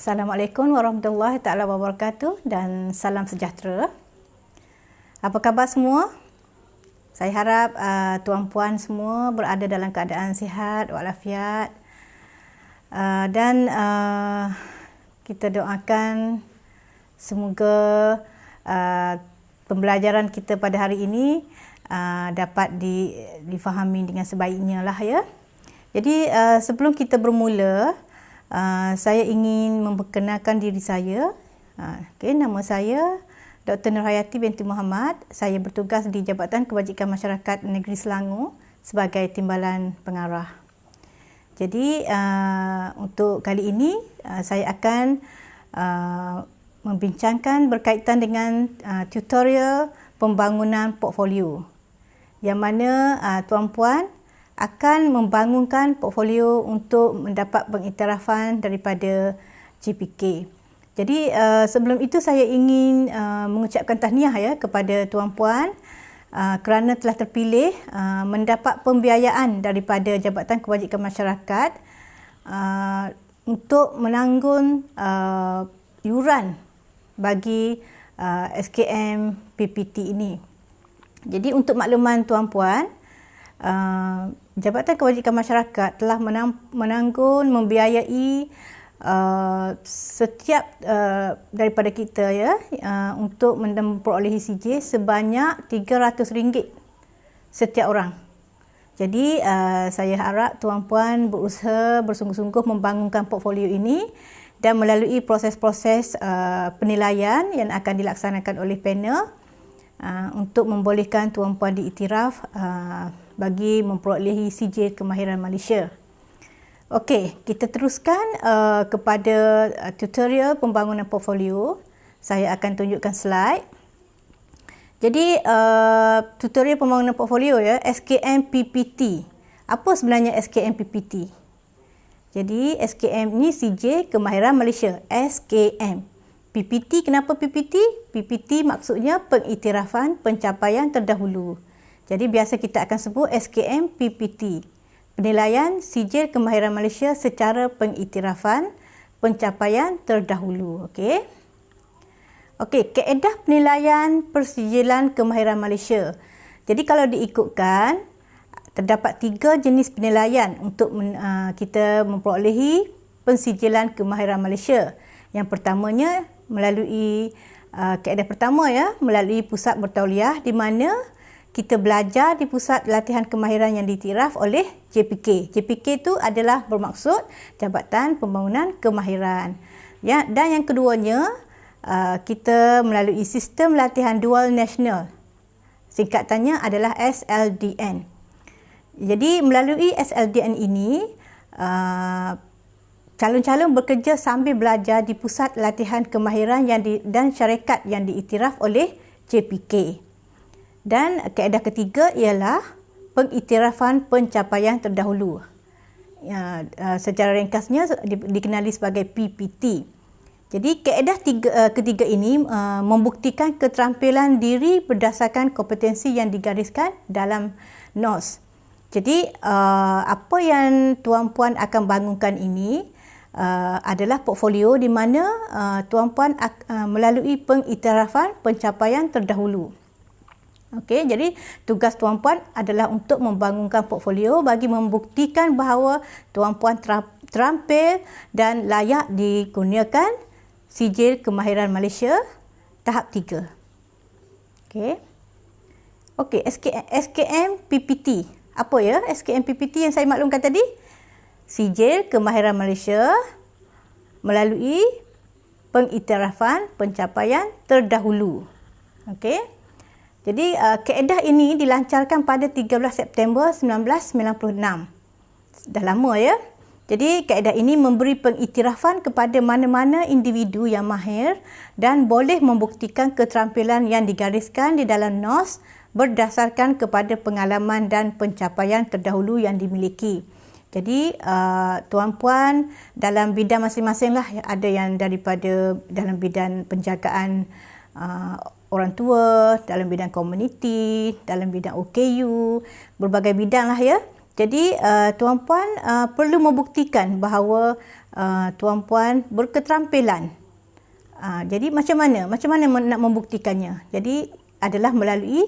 Assalamualaikum warahmatullahi taala wabarakatuh dan salam sejahtera. Apa khabar semua? Saya harap tuan-puan semua berada dalam keadaan sihat walafiat. Dan kita doakan semoga pembelajaran kita pada hari ini dapat difahami dengan sebaiknya lah ya. Jadi sebelum kita bermula, saya ingin memperkenalkan diri saya. Nama saya Dr. Nurhayati binti Muhammad. Saya bertugas di Jabatan Kebajikan Masyarakat Negeri Selangor sebagai Timbalan Pengarah. Jadi untuk kali ini saya akan membincangkan berkaitan dengan tutorial pembangunan portfolio, yang mana tuan-puan akan membangunkan portfolio untuk mendapat pengiktirafan daripada JPK. Jadi sebelum itu saya ingin mengucapkan tahniah ya kepada tuan-puan kerana telah terpilih mendapat pembiayaan daripada Jabatan Kebajikan Masyarakat untuk menanggung yuran bagi SKM PPT ini. Jadi untuk makluman tuan-puan, Jabatan Kebajikan Masyarakat telah menanggung membiayai setiap daripada kita ya untuk memperolehi CJ sebanyak RM300 setiap orang. Jadi saya harap tuan-puan berusaha bersungguh-sungguh membangunkan portfolio ini dan melalui proses-proses penilaian yang akan dilaksanakan oleh panel untuk membolehkan tuan-puan diiktiraf bagi memperolehi sijil kemahiran Malaysia. Okey, kita teruskan kepada tutorial pembangunan portfolio. Saya akan tunjukkan slide. Jadi tutorial pembangunan portfolio ya, SKM PPT. Apa sebenarnya SKM PPT? Jadi SKM ni sijil kemahiran Malaysia, SKM. PPT, kenapa PPT? PPT maksudnya pengiktirafan pencapaian terdahulu. Jadi biasa kita akan sebut SKM PPT. Penilaian sijil kemahiran Malaysia secara pengiktirafan pencapaian terdahulu. Okey. Kaedah penilaian persijilan kemahiran Malaysia. Jadi kalau diikutkan, terdapat 3 jenis penilaian untuk kita memperolehi pensijilan kemahiran Malaysia. Yang pertamanya melalui kaedah pertama ya, melalui pusat bertauliah, di mana kita belajar di pusat latihan kemahiran yang diiktiraf oleh JPK. JPK itu adalah bermaksud Jabatan Pembangunan Kemahiran. Ya, dan yang keduanya kita melalui sistem latihan dual nasional. Singkatannya adalah SLDN. Jadi melalui SLDN ini calon-calon bekerja sambil belajar di pusat latihan kemahiran dan syarikat yang diiktiraf oleh JPK. Dan kaedah ketiga ialah pengiktirafan pencapaian terdahulu. Secara ringkasnya dikenali sebagai PPT. Jadi kaedah ketiga ini membuktikan keterampilan diri berdasarkan kompetensi yang digariskan dalam NOS. Jadi apa yang tuan-puan akan bangunkan ini adalah portfolio di mana tuan-puan melalui pengiktirafan pencapaian terdahulu. Okey, jadi tugas tuan-puan adalah untuk membangunkan portfolio bagi membuktikan bahawa tuan-puan terampil dan layak digunakan sijil kemahiran Malaysia tahap 3. Okey, SKM PPT. Apa ya SKM PPT yang saya maklumkan tadi? Sijil kemahiran Malaysia melalui pengiktirafan pencapaian terdahulu. Okey. Jadi kaedah ini dilancarkan pada 13 September 1996. Dah lama ya. Jadi kaedah ini memberi pengiktirafan kepada mana-mana individu yang mahir dan boleh membuktikan keterampilan yang digariskan di dalam NOS berdasarkan kepada pengalaman dan pencapaian terdahulu yang dimiliki. Jadi tuan-puan dalam bidang masing-masing lah, ada yang daripada dalam bidang penjagaan orang tua, dalam bidang komuniti, dalam bidang OKU, berbagai bidang lah ya. Jadi tuan-puan perlu membuktikan bahawa tuan-puan berketerampilan. Jadi macam mana nak membuktikannya? Jadi adalah melalui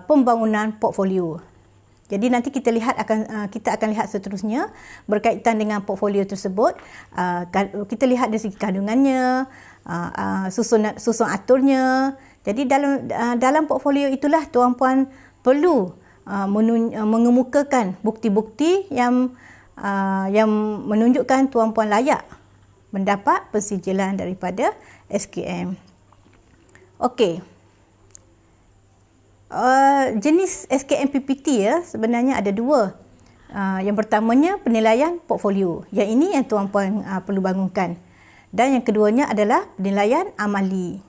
pembangunan portfolio. Jadi nanti kita akan lihat seterusnya berkaitan dengan portfolio tersebut. Kita lihat dari segi kandungannya, susun aturnya. Jadi dalam portfolio itulah tuan-puan perlu mengemukakan bukti-bukti yang menunjukkan tuan-puan layak mendapat pensijilan daripada SKM. Okey. Jenis SKM PPT sebenarnya ada dua. Yang pertamanya penilaian portfolio. Yang ini yang tuan-puan perlu bangunkan. Dan yang keduanya adalah penilaian amali.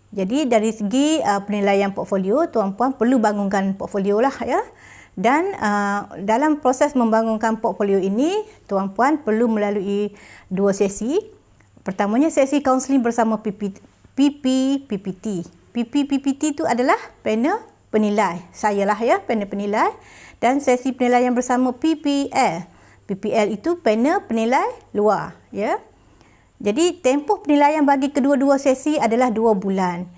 Jadi dari segi penilaian portfolio, tuan-puan perlu bangunkan portfolio lah ya. Dan dalam proses membangunkan portfolio ini, tuan-puan perlu melalui dua sesi. Pertamanya sesi kaunseling bersama PPT. PPT itu adalah panel penilai. Saya lah ya, panel penilai. Dan sesi penilaian bersama PPL. PPL itu panel penilai luar ya. Jadi tempoh penilaian bagi kedua-dua sesi adalah 2 bulan.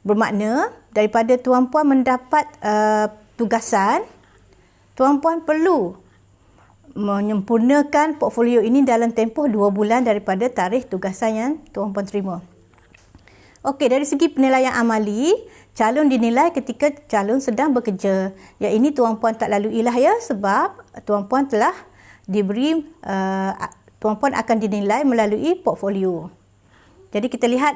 Bermakna daripada tuan-puan mendapat tugasan, tuan-puan perlu menyempurnakan portfolio ini dalam tempoh 2 bulan daripada tarikh tugasan yang tuan-puan terima. Okey, dari segi penilaian amali, calon dinilai ketika calon sedang bekerja. Yang ini tuan-puan tak laluilah ya, sebab tuan-puan telah diberi tuan-puan akan dinilai melalui portfolio. Jadi kita lihat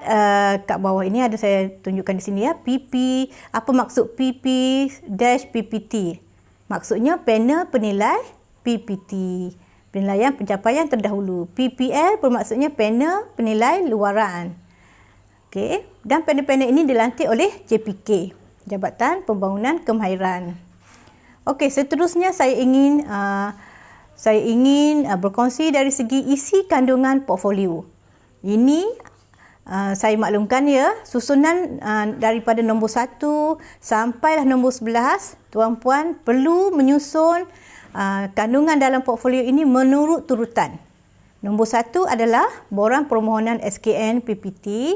kat bawah ini ada saya tunjukkan di sini ya, PP. Apa maksud PP-PPT? Maksudnya panel penilai PPT. Penilaian pencapaian terdahulu. PPL bermaksudnya panel penilai luaran. Okey, dan panel-panel ini dilantik oleh JPK, Jabatan Pembangunan Kemahiran. Okey, seterusnya saya ingin berkongsi dari segi isi kandungan portfolio. Ini saya maklumkan ya, susunan daripada nombor 1 sampailah nombor 11, tuan-puan perlu menyusun kandungan dalam portfolio ini menurut turutan. Nombor 1 adalah borang permohonan SKN PPT.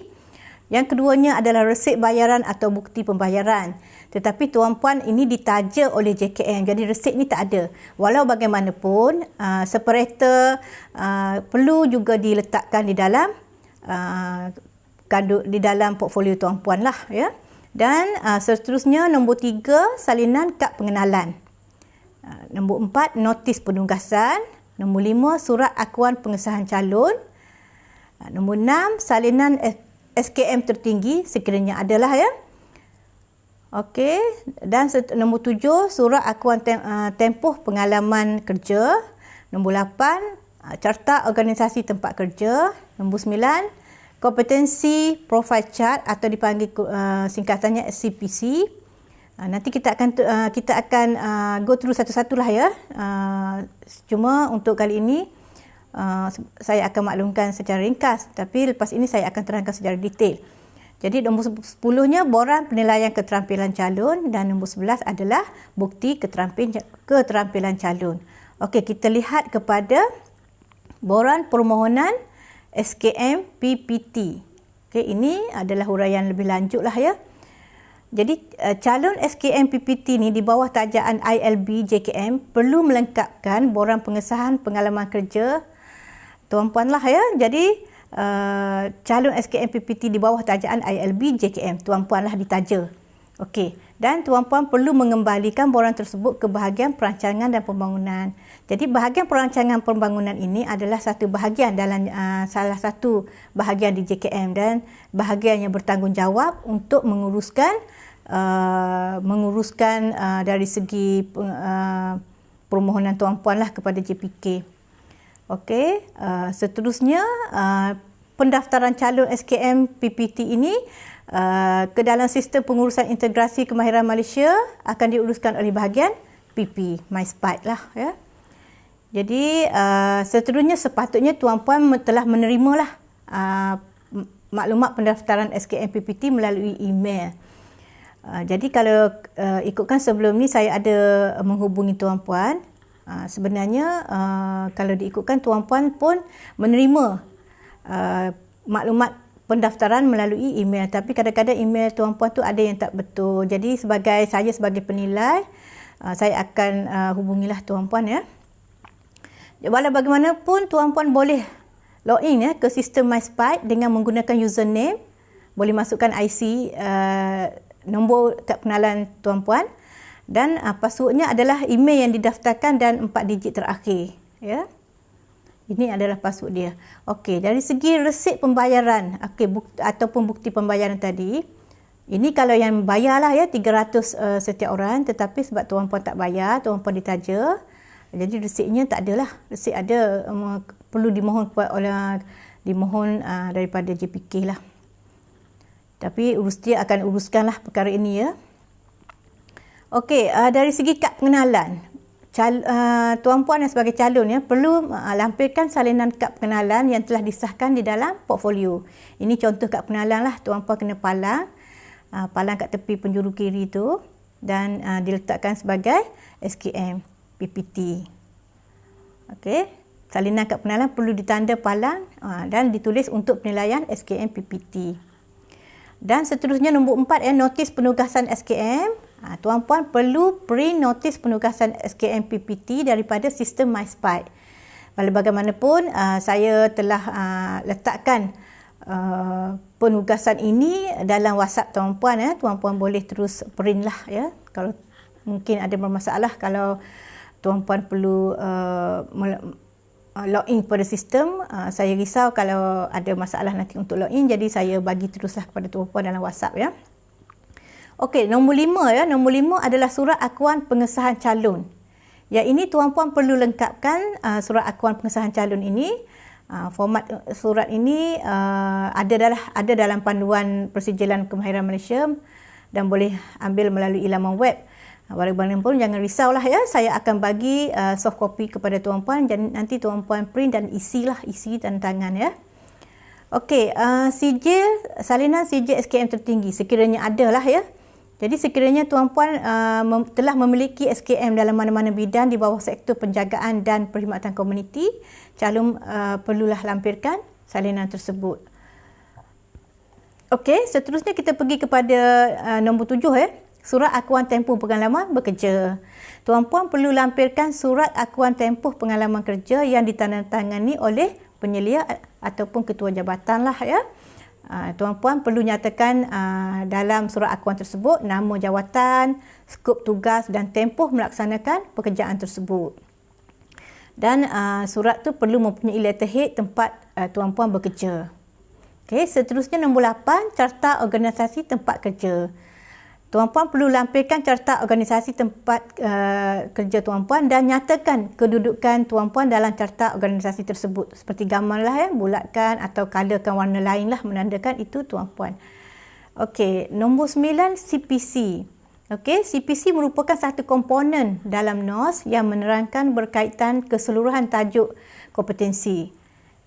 Yang keduanya adalah resip bayaran atau bukti pembayaran. Tetapi tuan-puan ini ditaja oleh JKM. Jadi resip ni tak ada. Walau bagaimanapun, separator perlu juga diletakkan di dalam portfolio tuan-puan lah ya. Dan seterusnya nombor 3, salinan kad pengenalan. Nombor 4, notis penugasan. Nombor 5, surat akuan pengesahan calon. Nombor 6, salinan SKM tertinggi sekiranya adalah ya. Okey, dan nombor 7, surat akuan tempoh pengalaman kerja. Nombor 8, carta organisasi tempat kerja. Nombor 9, kompetensi profile chart atau dipanggil singkatannya SCPC. Nanti kita akan go through satu-satulah ya. Cuma untuk kali ini saya akan maklumkan secara ringkas, tapi lepas ini saya akan terangkan secara detail. Jadi nombor 10-nya borang penilaian keterampilan calon dan nombor 11 adalah bukti keterampilan calon. Okey, kita lihat kepada borang permohonan SKM PPT. Okey, ini adalah huraian lebih lanjut lah ya. Jadi calon SKM PPT ni di bawah tajaan ILB JKM perlu melengkapkan borang pengesahan pengalaman kerja tuan-puan lah ya. Jadi calon SKM PPT di bawah tajaan ILB JKM, tuan-puan lah ditaja. Okey, dan tuan-puan perlu mengembalikan borang tersebut ke bahagian perancangan dan pembangunan. Jadi bahagian perancangan pembangunan ini adalah satu bahagian dalam salah satu bahagian di JKM dan bahagian yang bertanggungjawab untuk menguruskan dari segi permohonan tuan-puan lah kepada JPK. Okey, seterusnya pendaftaran calon SKM PPT ini ke dalam sistem pengurusan integrasi kemahiran Malaysia akan diuruskan oleh bahagian PP MySPIDE lah ya. Jadi seterusnya sepatutnya tuan-puan telah menerimalah maklumat pendaftaran SKM PPT melalui email. Jadi kalau ikutkan sebelum ni saya ada menghubungi tuan-puan, sebenarnya kalau diikutkan tuan-puan pun menerima maklumat pendaftaran melalui email, tapi kadang-kadang email tuan-puan tu ada yang tak betul. Jadi saya sebagai penilai, saya akan hubungilah tuan-puan ya. Walau bagaimanapun tuan-puan boleh login ya ke sistem MySpike dengan menggunakan username, boleh masukkan IC, nombor kad pengenalan tuan-puan, dan passwordnya adalah email yang didaftarkan dan 4 digit terakhir ya. Ini adalah password dia. Okey, dari segi resit pembayaran, ataupun bukti pembayaran tadi, ini kalau yang bayarlah ya 300 setiap orang, tetapi sebab tuan-puan tak bayar, tuan-puan ditaja, jadi resitnya tak adalah. Resit ada, perlu dimohon daripada JPK lah. Tapi dia akan uruskanlah perkara ini ya. Okey, dari segi kad pengenalan, tuan-puan yang sebagai calon ya perlu lampirkan salinan kad pengenalan yang telah disahkan di dalam portfolio. Ini contoh kad pengenalan lah, tuan-puan kena palang kat tepi penjuru kiri tu, dan diletakkan sebagai SKM PPT. Okey, salinan kad pengenalan perlu ditanda palang dan ditulis untuk penilaian SKM PPT. Dan seterusnya nombor 4 notis penugasan SKM. Tuan-puan perlu print notis penugasan SKM PPT daripada sistem MySpike. Walau bagaimanapun saya telah letakkan penugasan ini dalam WhatsApp tuan-puan ya. Tuan-puan boleh terus print lah ya. Kalau mungkin ada bermasalah, kalau tuan-puan perlu login pada sistem, saya risau kalau ada masalah nanti untuk login, jadi saya bagi teruslah kepada tuan-puan dalam WhatsApp ya. Okey, nombor 5 ya. Nombor 5 adalah surat akuan pengesahan calon. Ya, ini tuan-puan perlu lengkapkan surat akuan pengesahan calon ini. Format surat ini ada dalam panduan persijilan kemahiran Malaysia dan boleh ambil melalui laman web. Walaupun jangan risaulah ya, saya akan bagi soft copy kepada tuan-puan, dan nanti tuan-puan print dan isi dan tangan ya. Okey, salinan sijil SKM tertinggi sekiranya ada lah ya. Jadi sekiranya tuan-puan telah memiliki SKM dalam mana-mana bidang di bawah sektor penjagaan dan perkhidmatan komuniti, calon perlulah lampirkan salinan tersebut. Okey, seterusnya kita pergi kepada nombor 7 ya. Surat akuan tempoh pengalaman bekerja. Tuan-puan perlu lampirkan surat akuan tempoh pengalaman kerja yang ditandatangani oleh penyelia ataupun ketua jabatan lah ya. Tuan-puan perlu nyatakan dalam surat akuan tersebut nama jawatan, skop tugas dan tempoh melaksanakan pekerjaan tersebut. Dan surat tu perlu mempunyai letterhead tempat tuan-puan bekerja. Okey, seterusnya nombor 8, carta organisasi tempat kerja. Tuan-puan perlu lampirkan carta organisasi tempat kerja tuan-puan dan nyatakan kedudukan tuan-puan dalam carta organisasi tersebut. Seperti gambarlah ya, bulatkan atau colourkan warna lain lah menandakan itu tuan-puan. Okey, nombor 9, CPC. Okey, CPC merupakan satu komponen dalam NOS yang menerangkan berkaitan keseluruhan tajuk kompetensi.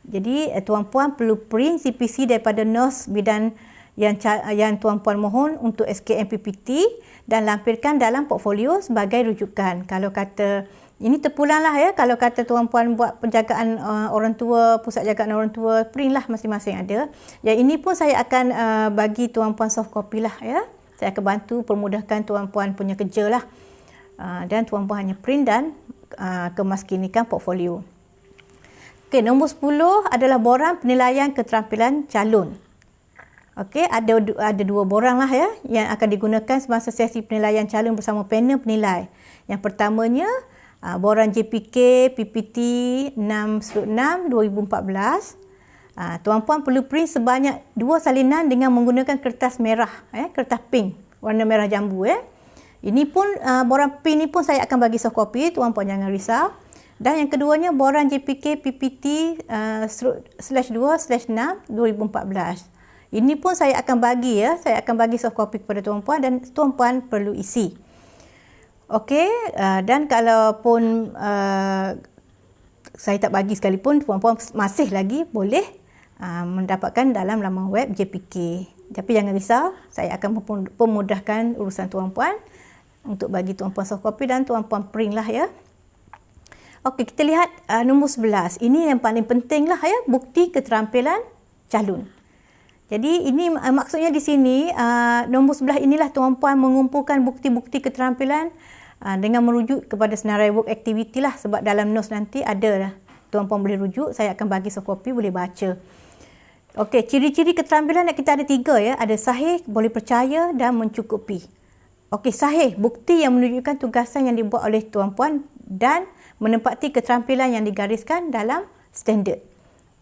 Jadi tuan-puan perlu print CPC daripada NOS bidang yang tuan-puan mohon untuk SKM PPT dan lampirkan dalam portfolio sebagai rujukan. Kalau kata ini terpulanglah ya, kalau kata tuan-puan buat penjagaan orang tua, pusat jagaan orang tua, printlah masing-masing ada. Yang ini pun saya akan bagi tuan-puan soft copy lah ya. Saya akan bantu permudahkan tuan-puan punya kerja lah. Dan tuan-puan hanya print dan kemaskinikan portfolio. Okey, nombor 10 adalah borang penilaian keterampilan calon. Okey, ada dua borang lah ya yang akan digunakan semasa sesi penilaian calon bersama panel penilai. Yang pertamanya borang JPK PPT 6/6 2014. Tuan-puan perlu print sebanyak 2 salinan dengan menggunakan kertas merah kertas pink warna merah jambu ya. Ini pun borang pink ni pun saya akan bagi soft copy, tuan-puan jangan risau. Dan yang keduanya borang JPK PPT /2/6 2014. Ini pun saya akan bagi ya, saya akan bagi soft copy kepada tuan-puan dan tuan-puan perlu isi. Okey, dan kalaupun saya tak bagi sekalipun, tuan-puan masih lagi boleh mendapatkan dalam laman web JPK. Tapi jangan risau, saya akan memudahkan urusan tuan-puan untuk bagi tuan-puan soft copy dan tuan-puan print lah ya. Okey, kita lihat nombor 11. Ini yang paling penting lah ya, bukti keterampilan calon. Jadi ini maksudnya di sini nombor 11 inilah tuan-puan mengumpulkan bukti-bukti keterampilan dengan merujuk kepada senarai work activity lah, sebab dalam notes nanti ada lah. Tuan-puan boleh rujuk, saya akan bagi soft copy, boleh baca. Okey, ciri-ciri keterampilan kita ada 3 ya. Ada sahih, boleh percaya dan mencukupi. Okey, sahih, bukti yang menunjukkan tugasan yang dibuat oleh tuan-puan dan menempati keterampilan yang digariskan dalam standard.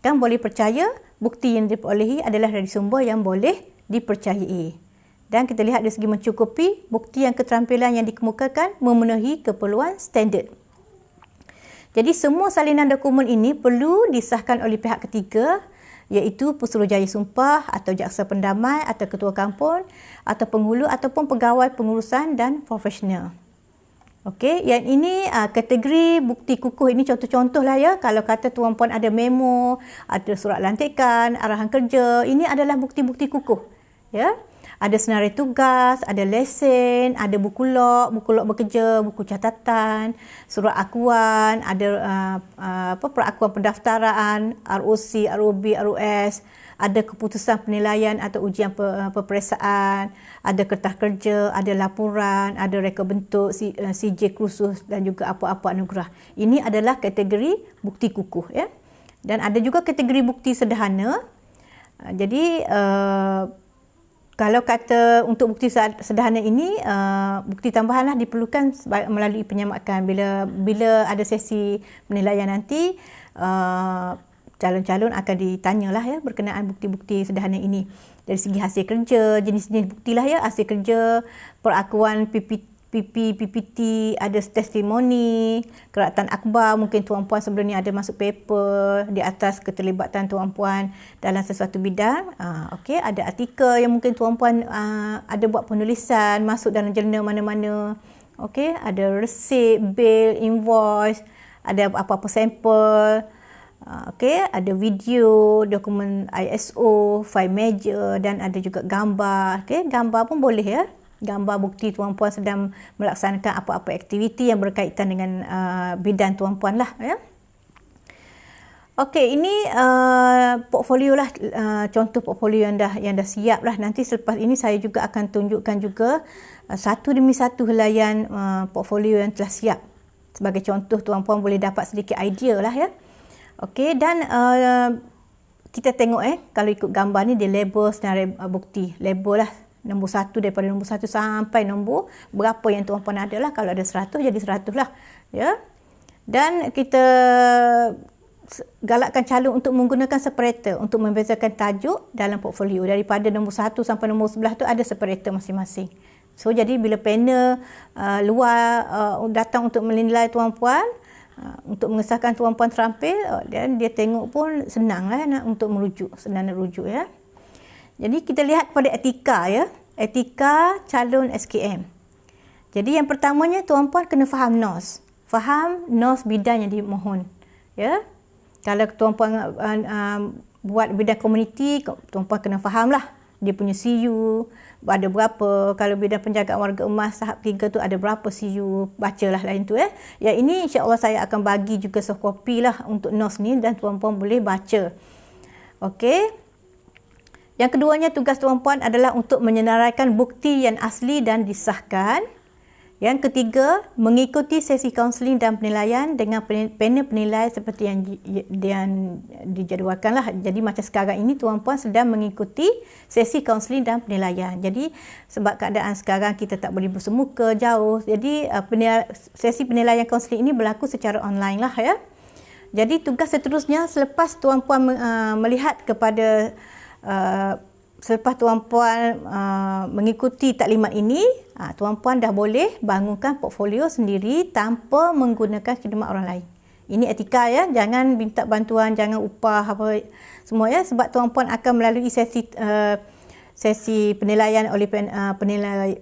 Dan boleh percaya, bukti yang diperolehi adalah dari sumber yang boleh dipercayai. Dan kita lihat dari segi mencukupi, bukti yang keterampilan yang dikemukakan memenuhi keperluan standard. Jadi semua salinan dokumen ini perlu disahkan oleh pihak ketiga, iaitu Pesuruhjaya Sumpah atau Jaksa Pendamai atau Ketua Kampung atau penghulu ataupun pegawai pengurusan dan profesional. Okey, yang ini kategori bukti kukuh ini contoh-contoh lah ya. Kalau kata tuan-puan ada memo, ada surat lantikan, arahan kerja, ini adalah bukti-bukti kukuh. Ya. Ada senarai tugas, ada lesen, ada buku log bekerja, buku catatan, surat akuan, ada perakuan pendaftaran, ROC, ROB, ROS, ada keputusan penilaian atau ujian peperiksaan, ada kertas kerja, ada laporan, ada reka bentuk, CJ kursus dan juga apa-apa anugerah. Ini adalah kategori bukti kukuh ya. Dan ada juga kategori bukti sederhana. Jadi kalau kata untuk bukti sederhana ini, bukti tambahanlah diperlukan melalui penyamakan. Bila ada sesi penilaian nanti, calon-calon akan ditanyalah ya berkenaan bukti-bukti sederhana ini. Dari segi hasil kerja, jenis-jenis buktilah ya, hasil kerja, perakuan PPT, ada testimoni, keratan akhbar, mungkin tuan-puan sebelum ni ada masuk paper di atas keterlibatan tuan-puan dalam sesuatu bidang. Okey, ada artikel yang mungkin tuan-puan ada buat penulisan masuk dalam jurnal mana-mana. Okey, ada resit, bil, invoice, ada apa-apa sampel. Okey, ada video, dokumen ISO, file meja dan ada juga gambar. Okey, gambar pun boleh ya. Gambar bukti tuan-puan sedang melaksanakan apa-apa aktiviti yang berkaitan dengan bidang tuan-puan lah ya. Okey, ini portfolio lah, contoh portfolio yang dah siap lah. Nanti selepas ini saya juga akan tunjukkan juga satu demi satu helaian portfolio yang telah siap. Sebagai contoh, tuan-puan boleh dapat sedikit idea lah ya. Okey, dan kita tengok kalau ikut gambar ni dia label senarai bukti. Label lah nombor 1 daripada nombor 1 sampai nombor berapa yang tuan-puan ada lah. Kalau ada 100 jadi 100 lah ya. Dan kita galakkan calon untuk menggunakan separator untuk membezakan tajuk dalam portfolio. Daripada nombor 1 sampai nombor 11 tu ada separator masing-masing. So jadi bila panel luar datang untuk menilai tuan-puan, untuk mengesahkan tuan-puan terampil, dan dia tengok pun senang lah untuk merujuk, senang nak rujuk ya. Jadi kita lihat pada etika ya. Etika calon SKM. Jadi yang pertamanya tuan-puan kena faham NOS. Faham NOS bidang yang dimohon. Ya. Kalau tuan-puan buat bidang komuniti, tuan-puan kena fahamlah dia punya CU ada berapa. Kalau bidang penjagaan warga emas tahap 3 tu ada berapa CU. Bacalah lain tu ya. Yang ini insya-Allah saya akan bagi juga soft copy lah untuk NOS ni dan tuan-puan boleh baca. Okey. Yang keduanya, tugas tuan-puan adalah untuk menyenaraikan bukti yang asli dan disahkan. Yang ketiga, mengikuti sesi kaunseling dan penilaian dengan panel penilai seperti yang dijadualkan lah. Jadi macam sekarang ini tuan-puan sedang mengikuti sesi kaunseling dan penilaian. Jadi sebab keadaan sekarang kita tak boleh bersemuka jauh. Jadi sesi penilaian kaunseling ini berlaku secara online lah ya. Jadi tugas seterusnya selepas tuan-puan melihat kepada selepas tuan-puan mengikuti taklimat ini, tuan-puan dah boleh bangunkan portfolio sendiri tanpa menggunakan khidmat orang lain. Ini etika ya, jangan minta bantuan, jangan upah apa semua ya, sebab tuan-puan akan melalui sesi penilaian oleh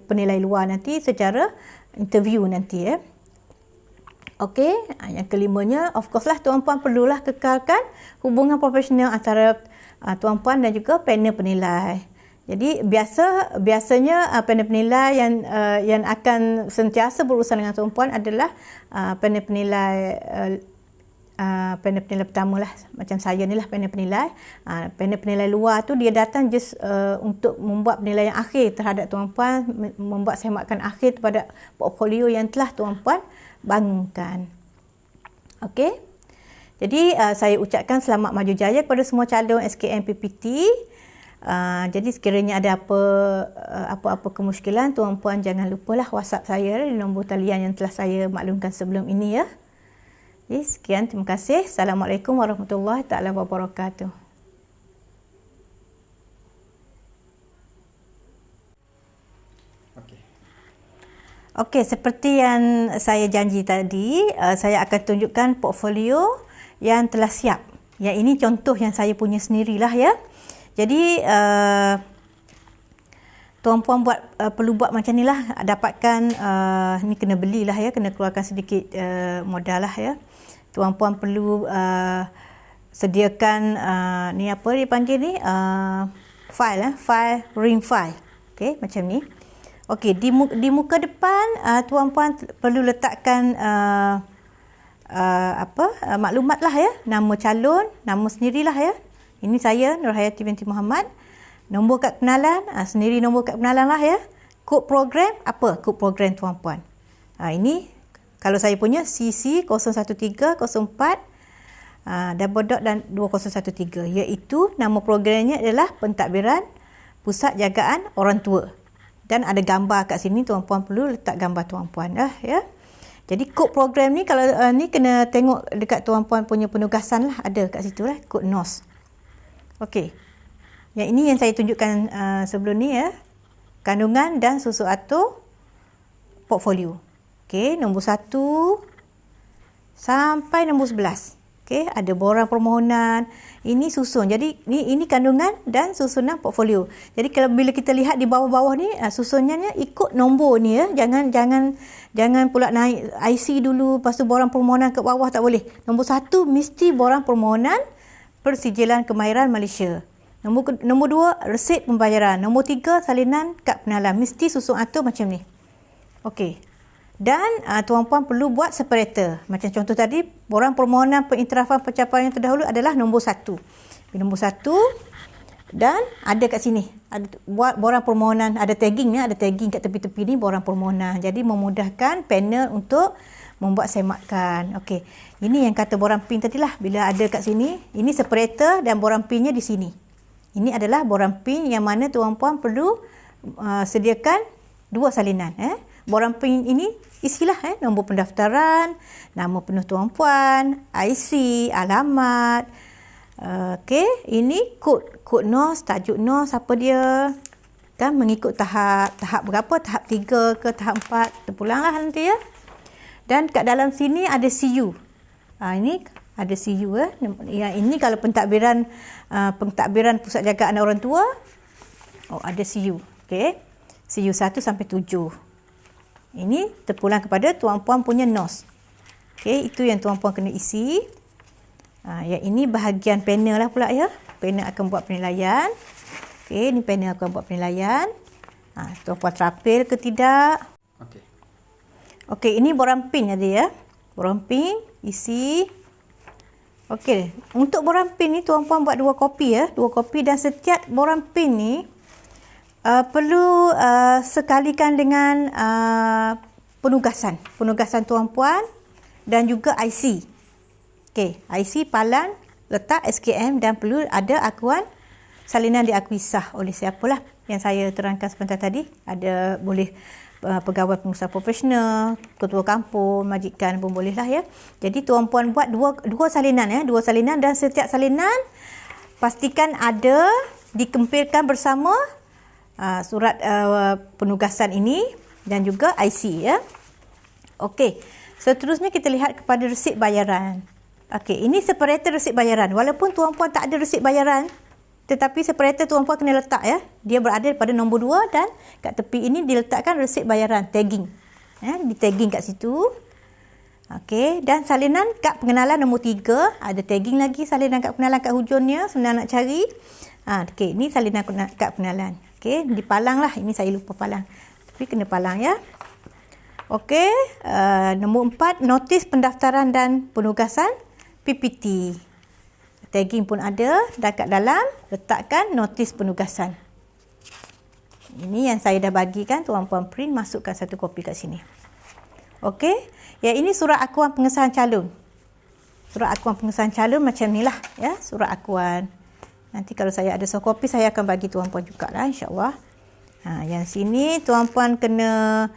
penilai luar nanti secara interview nanti ya. Okey, yang kelimanya, of course lah tuan-puan perlulah kekalkan hubungan profesional antara tuan-puan dan juga panel penilai. Jadi biasanya panel penilai yang akan sentiasa berurusan dengan tuan-puan adalah panel penilai pertama lah, macam saya ni lah panel penilai. Panel penilai luar tu dia datang just untuk membuat penilaian akhir terhadap tuan-puan, membuat semakan akhir kepada portfolio yang telah tuan-puan bangunkan. Okey. Jadi saya ucapkan selamat maju jaya kepada semua calon SKM PPT. Jadi sekiranya ada apa-apa kemusykilan, tuan-puan jangan lupalah WhatsApp saya di nombor talian yang telah saya maklumkan sebelum ini ya. Jadi, sekian, terima kasih. Assalamualaikum warahmatullahi taala wabarakatuh. Okey, seperti yang saya janji tadi, saya akan tunjukkan portfolio yang telah siap. Yang ini contoh yang saya punya sendirilah ya. Jadi tuan-puan perlu buat macam ni lah, dapatkan ni kena belilah ya, kena keluarkan sedikit modal lah ya. Tuan-puan perlu sediakan ni apa dipanggil ni, file ring file. Okey, macam ni. Okey, di muka depan tuan-puan perlu letakkan maklumat lah ya, nama calon, nama sendirilah ya. Ini saya Nurhayati binti Muhammad. Nombor kad kenalan, sendiri nombor kad kenalan lah ya. Kod program, apa kod program tuan-puan? Ini kalau saya punya CC 01304 double dot dan 2013, iaitu nama programnya adalah Pentadbiran Pusat Jagaan Orang Tua. Dan ada gambar kat sini, tuan-puan perlu letak gambar tuan-puan ya. Jadi kod program ni kalau ni kena tengok dekat tuan-puan punya penugasan lah, ada kat situ lah kod NOS. Okey. Yang ini yang saya tunjukkan sebelum ni ya. Kandungan dan susun atur portfolio. Okey, nombor 1 sampai nombor 11. Okey, ada borang permohonan. Ini susun. Jadi ini kandungan dan susunan portfolio. Jadi kalau bila kita lihat di bawah-bawah ni, susunannya ikut nombor ni ya. Jangan pula naik IC dulu, lepas tu borang permohonan ke bawah, tak boleh. Nombor 1 mesti borang permohonan Persijilan Kemahiran Malaysia. Nombor 2 resit pembayaran. Nombor 3 salinan kad pengenalan. Mesti susun atur macam ni. Okey. Dan tuan-puan perlu buat separator. Macam contoh tadi, borang permohonan pengiktirafan pencapaian yang terdahulu adalah nombor 1. Nombor 1 dan ada kat sini. Ada buat borang permohonan, ada tagging ya, ada tagging kat tepi-tepi ni borang permohonan. Jadi memudahkan panel untuk membuat semakan. Okey. Ini yang kata borang pin tadilah. Bila ada kat sini, ini separator dan borang pinnya di sini. Ini adalah borang pin yang mana tuan-puan perlu sediakan 2 salinan. Borang pin ini isilah nombor pendaftaran, nama penuh tuan-puan, IC, alamat. Okey, ini kod NOS, tajuk NOS apa dia. Kan mengikut tahap berapa, tahap 3 ke tahap 4, terpulanglah nanti ya. Dan kat dalam sini ada CU. Ini ada CU Yang ini kalau pentadbiran Pusat Jagaan Orang Tua. Ada CU. Okey. CU 1 sampai 7. Ini terpulang kepada tuan-puan punya NOS. Okey, itu yang tuan-puan kena isi. Yang ini bahagian panel lah pula ya. Panel akan buat penilaian. Okey, ni panel akan buat penilaian. Tuan-puan terapil ke tidak? Okey, ini borang pin ada ya. Borang pin, isi. Okey, untuk borang pin ni tuan-puan buat 2 kopi ya. 2 kopi dan setiap borang pin ni perlu sekalikan dengan penugasan tuan-puan dan juga IC. Okey, IC palan letak SKM dan perlu ada akuan salinan diakui sah oleh siapalah yang saya terangkan sebentar tadi. Ada boleh pegawai pengusaha profesional, ketua kampung, majikan pun bolehlah ya. Jadi tuan-puan buat dua salinan ya, 2 salinan dan setiap salinan pastikan ada dikempilkan bersama surat penugasan ini dan juga IC ya. Okey. Seterusnya kita lihat kepada resit bayaran. Okey, ini separator resit bayaran. Walaupun tuan-puan tak ada resit bayaran, tetapi separator tuan-puan kena letak ya. Dia berada pada nombor 2 dan kat tepi ini diletakkan resit bayaran, tagging. Di tagging kat situ. Okey, dan salinan kad pengenalan nombor 3, ada tagging lagi salinan kad pengenalan kat hujungnya, senang nak cari. Okey, ni salinan kad pengenalan. Okey, dipalang lah. Ini saya lupa palang. Tapi kena palang ya. Okey, nombor 4, notis pendaftaran dan penugasan PPT. Tagging pun ada, dan kat dalam letakkan notis penugasan. Ini yang saya dah bagikan, tuan-puan print, masukkan satu kopi kat sini. Okey, yang ini surat akuan pengesahan calon. Surat akuan pengesahan calon macam ni lah ya, surat akuan. Nanti kalau saya ada soft copy, saya akan bagi tuan-puan jugalah, insya-Allah. Yang sini tuan-puan kena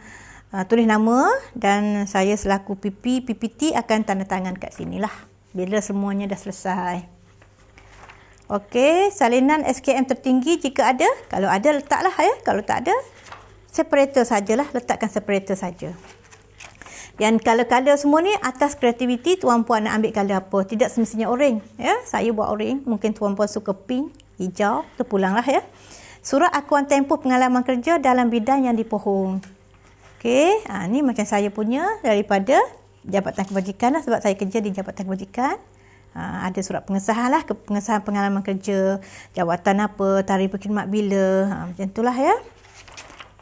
tulis nama, dan saya selaku PPT akan tanda tangan kat sinilah bila semuanya dah selesai. Okey, salinan SKM tertinggi jika ada. Kalau ada, letaklah ya. Kalau tak ada, separator sajalah, letakkan separator saja. Yang color-color semua ni atas kreativiti tuan-puan nak ambil color apa. Tidak semestinya orange ya. Saya buat orange, mungkin tuan-puan suka pink, hijau, terpulanglah ya. Surat akuan tempoh pengalaman kerja dalam bidang yang dipohong. Okey, ni macam saya punya daripada Jabatan Kebajikan lah, sebab saya kerja di Jabatan Kebajikan. Ada surat pengesahan lah, pengesahan pengalaman kerja, jawatan apa, tarikh berkhidmat bila, macam itulah ya.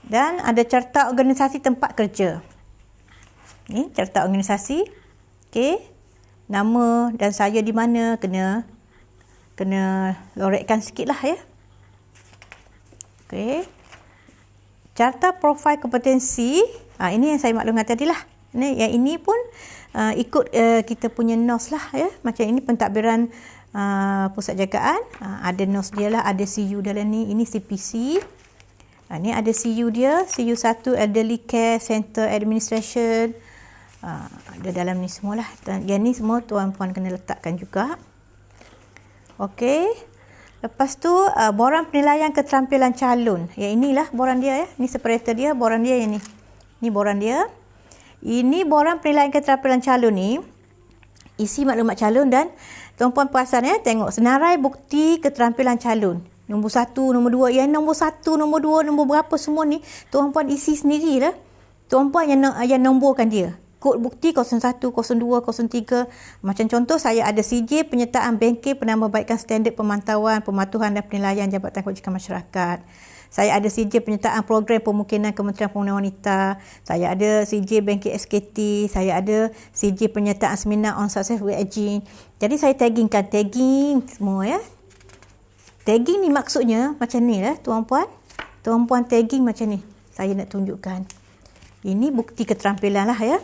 Dan ada carta organisasi tempat kerja. Ni carta organisasi. Okey, nama dan saya di mana kena lorekkan sikit lah ya. Okey. Carta profil kompetensi, ini yang saya maklumkan tadi lah. Yang ini pun ikut kita punya NOS lah ya. Macam ini pentadbiran pusat jagaan, ada NOS dia lah, ada CU dalam ni. Ini CPC. Ni ada CU dia, CU 1 Elderly Care Center Administration. Ada dalam ni semualah. Dan yang ni semua tuan-puan kena letakkan juga. Okey. Lepas tu borang penilaian keterampilan calon. Yang inilah borang dia ya. Ni separator dia, borang dia yang ni. Ni borang dia. Ini borang penilaian keterampilan calon ni. Isi maklumat calon dan tuan-puan perasan ya, tengok senarai bukti keterampilan calon. Nombor 1, nombor 2, yang nombor 1, nombor 2, nombor berapa semua ni tuan-puan isi sendirilah. Tuan-puan yang nomborkan dia. Kod bukti 01, 02, 03. Macam contoh, saya ada CJ penyertaan bengkel penambahbaikan standard pemantauan, pematuhan dan penilaian Jabatan Kebajikan Masyarakat. Saya ada CJ penyertaan program pemungkinan Kementerian Pembangunan Wanita. Saya ada CJ bengkel SKT. Saya ada CJ penyertaan seminar on successful aging. Jadi saya tagging semua ya. Tagging ni maksudnya macam ni lah tuan-puan. Tuan-puan tagging macam ni. Saya nak tunjukkan. Ini bukti keterampilan lah ya.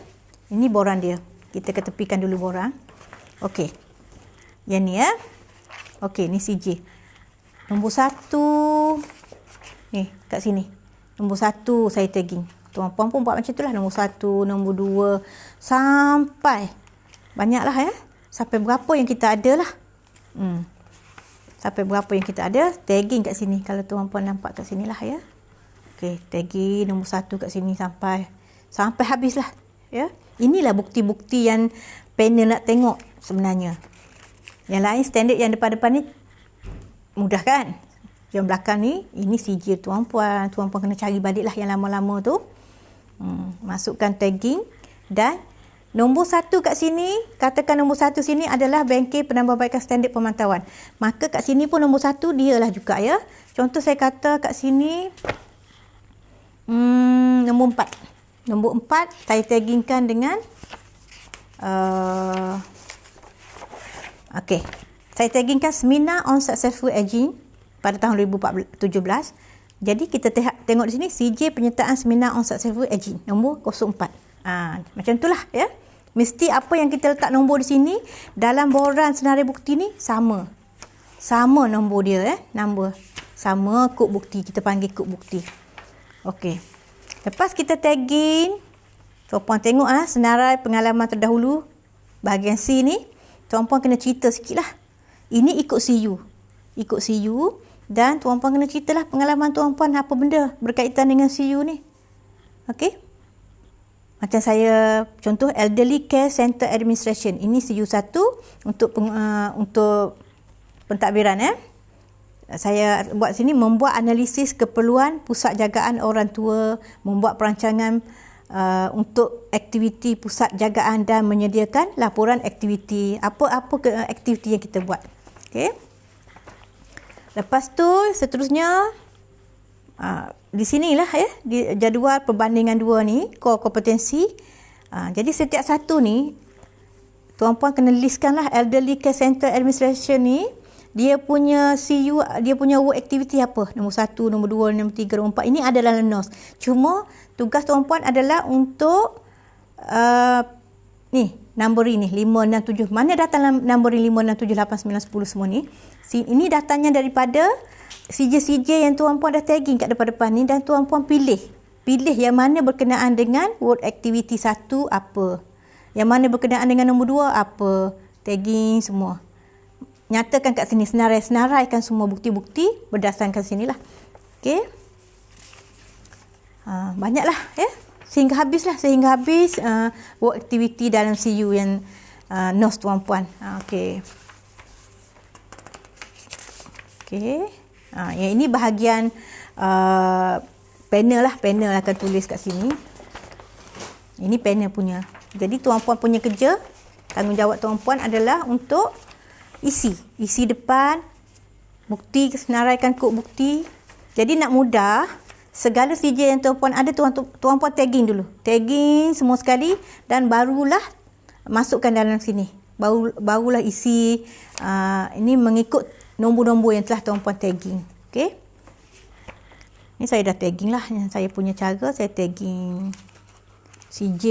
Ini borang dia. Kita ketepikan dulu borang. Okey. Yang ni ya. Okey, ni CJ. Nombor 1. Ni, kat sini. Nombor 1 saya tagging. Tuan-puan pun buat macam itulah. Nombor 1, nombor 2. Sampai. Banyaklah ya. Sampai berapa yang kita ada lah. Sampai berapa yang kita ada. Tagging kat sini. Kalau tuan-puan nampak kat sini lah ya. Okey, tagging nombor 1 kat sini sampai habislah. Ya. Inilah bukti-bukti yang panel nak tengok sebenarnya. Yang lain standard yang depan-depan ni mudah kan? Yang belakang ni, ini CJ tuan-puan. Tuan-puan kena cari baliklah yang lama-lama tu. Masukkan tagging. Dan nombor 1 kat sini, katakan nombor 1 sini adalah bengkel penambahbaikan standard pemantauan. Maka kat sini pun nombor 1 dia lah juga ya. Contoh saya kata kat sini, nombor 4. Nombor 4 saya taggingkan dengan saya taggingkan seminar on successful aging pada tahun 2017. Jadi kita tengok di sini CJ penyertaan seminar on successful aging nombor 04. Macam itulah ya. Mesti apa yang kita letak nombor di sini dalam borang senarai bukti ni sama. Sama nombor dia nombor. Sama kod bukti, kita panggil kod bukti. Okey. Lepas kita tagging, tuan-puan tengok senarai pengalaman terdahulu bahagian C ni, tuan-puan kena cerita sikit lah. Ini ikut CU. Ikut CU dan tuan-puan kena ceritalah pengalaman tuan-puan apa benda berkaitan dengan CU ni. Okey? Macam saya contoh Elderly Care Center Administration. Ini CU 1 untuk pentadbiran Saya buat sini membuat analisis keperluan pusat jagaan orang tua, membuat perancangan untuk aktiviti pusat jagaan dan menyediakan laporan aktiviti. Apa-apa aktiviti yang kita buat. Okey. Lepas tu seterusnya di sinilah di jadual perbandingan dua ni, core kompetensi. Jadi setiap satu ni tuan-puan kena listkanlah Elderly Care Center Administration ni, dia punya CU, dia punya work activity apa. Nombor 1, nombor 2, nombor 3, nombor 4. Ini adalah NOS. Cuma tugas tuan-puan adalah untuk ni, number ini 5, 6, 7. Mana datang number 5, 6, 7, 8, 9, 10 semua ni. Ini datangnya daripada CJ yang tuan-puan dah tagging kat depan-depan ni, dan tuan-puan pilih yang mana berkenaan dengan work activity 1 apa. Yang mana berkenaan dengan nombor 2 apa. Tagging semua. Nyatakan kat sini, senaraikan semua bukti-bukti berdasarkan sinilah. Okey. Banyaklah sehingga habis work activity dalam CU yang NOS tuan-puan. Okey. Yang ini bahagian panel akan tulis kat sini. Ini panel punya. Jadi tuan-puan punya kerja, tanggungjawab tuan-puan adalah untuk isi depan bukti, senaraikan kod bukti. Jadi nak mudah, segala CJ yang tuan-puan ada, tuan-puan tagging dulu. Tagging semua sekali, dan barulah masukkan dalam sini. Barulah isi ini mengikut nombor-nombor yang telah tuan-puan tagging. Okey. Ni saya dah tagging lah. Yang saya punya cara, saya tagging CJ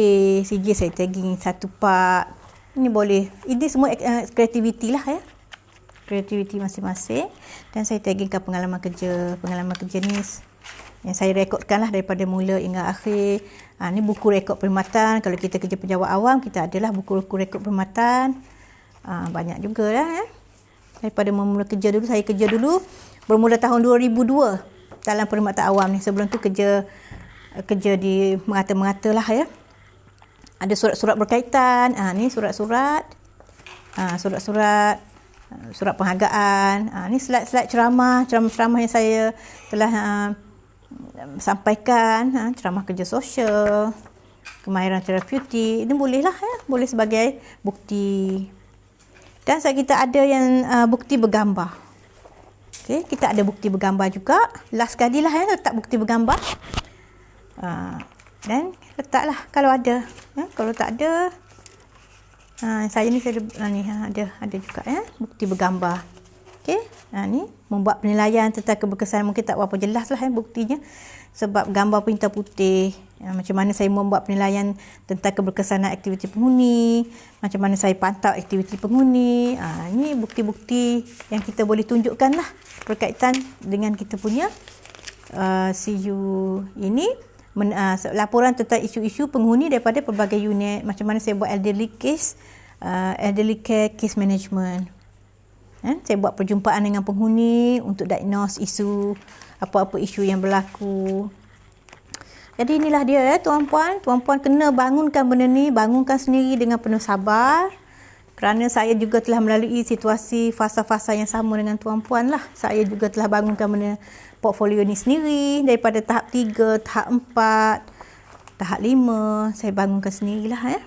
saya tagging satu part. Ini boleh. Ini semua kreativiti lah kreativiti masing-masing. Dan saya taggingkan pengalaman kerja. Pengalaman kerja ni yang saya rekodkan lah daripada mula hingga akhir. Ni buku rekod perkhidmatan. Kalau kita kerja pejabat awam, kita adalah buku-buku rekod perkhidmatan. Banyak juga lah. Daripada memula kerja dulu, saya kerja dulu bermula tahun 2002 dalam perkhidmatan awam ni. Sebelum tu kerja di merata-merata lah Ada surat-surat berkaitan. Ni surat-surat. Surat penghargaan. Ni slide-slide ceramah yang saya telah sampaikan. Ceramah kerja sosial, kemahiran terapeutik. Ini bolehlah boleh sebagai bukti. Dan kita ada yang bukti bergambar. Okey, kita ada bukti bergambar juga. Last kali lah letak bukti bergambar. Dan letaklah kalau ada. Kalau tak ada, saya ni ada juga bukti bergambar. Okey, ni membuat penilaian tentang keberkesanan. Mungkin tak berapa jelas lah buktinya, sebab gambar pun hitam putih. Macam mana saya membuat penilaian tentang keberkesanan aktiviti penghuni, macam mana saya pantau aktiviti penghuni. Ini bukti-bukti yang kita boleh tunjukkan lah berkaitan dengan kita punya CU ini. Laporan tentang isu-isu penghuni daripada pelbagai unit. Macam mana saya buat elderly care case management. Saya buat perjumpaan dengan penghuni untuk diagnose isu, apa-apa isu yang berlaku. Jadi inilah dia tuan-puan. Tuan-puan kena bangunkan benda ni, bangunkan sendiri dengan penuh sabar. Kerana saya juga telah melalui situasi fasa-fasa yang sama dengan tuan-puan lah. Saya juga telah bangunkan benda portfolio ni sendiri daripada tahap 3, tahap 4, tahap 5. Saya bangunkan sendirilah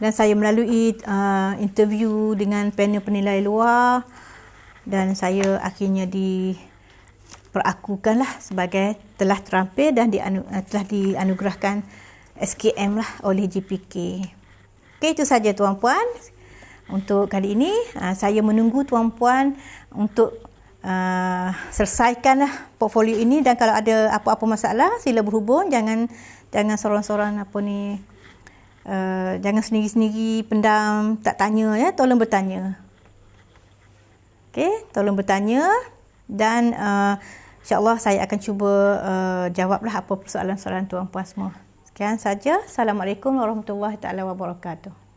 Dan saya melalui interview dengan panel penilai luar, dan saya akhirnya diperakukanlah sebagai telah terampil dan telah dianugerahkan SKM lah oleh JPK. Okey, itu saja tuan-puan. Untuk kali ini saya menunggu tuan-puan untuk selesaikanlah portfolio ini, dan kalau ada apa-apa masalah sila berhubung. Jangan sorang-sorang jangan sendiri-sendiri pendam, tak tanya tolong bertanya. Okey, tolong bertanya, dan insya-Allah saya akan cuba jawablah apa persoalan-soalan tuan-puan semua. Sekian saja. Assalamualaikum warahmatullahi taala wabarakatuh.